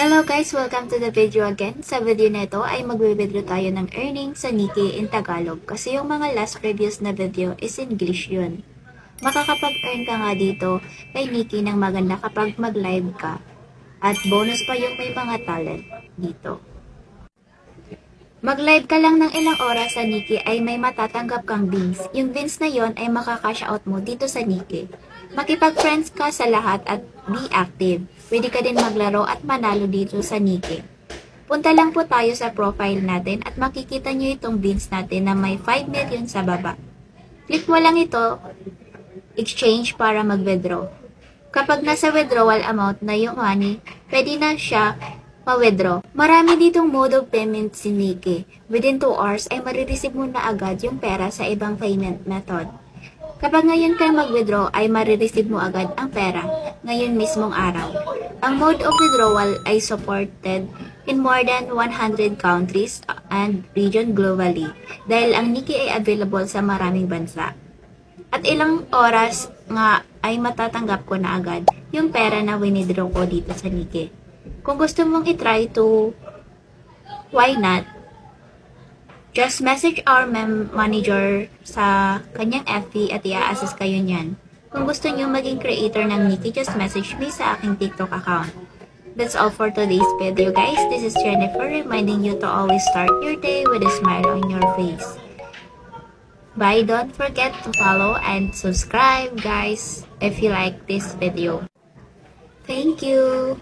Hello guys! Welcome to the video again. Sa video na ito ay magbe-video tayo ng earnings sa Nikkei in Tagalog kasi yung mga last previous na video is English yun. Makakapag-earn ka nga dito kay Nikkei ng maganda kapag mag-live ka. At bonus pa yung may mga talent dito. Mag-live ka lang ng ilang oras sa Nikkei ay may matatanggap kang beans. Yung beans na yon ay makaka-cash out mo dito sa Nikkei. Makipag-friends ka sa lahat at be active. Pwede ka din maglaro at manalo dito sa Nikkei. Punta lang po tayo sa profile natin at makikita nyo itong beans natin na may 5 million sa baba. Click mo lang ito, exchange para mag-withdraw. Kapag nasa withdrawal amount na yung money, pwede na siya ma-withdraw. Marami ditong mode of payment si Nikkei. Within 2 hours ay marireceive mo na agad yung pera sa ibang payment method. Kapag ngayon ka mag-withdraw ay marireceive mo agad ang pera ngayon mismong araw. Ang mode of withdrawal ay supported in more than 100 countries and region globally dahil ang Nikkei ay available sa maraming bansa. At ilang oras nga ay matatanggap ko na agad yung pera na winidraw ko dito sa Nikkei. Kung gusto mong itry to, why not? Just message our manager sa kanyang FB at i-assist kayo niyan. Kung gusto nyo maging creator ng Nikkei, just message me sa aking TikTok account. That's all for today's video guys. This is Jennifer reminding you to always start your day with a smile on your face. Bye! Don't forget to follow and subscribe guys if you like this video. Thank you!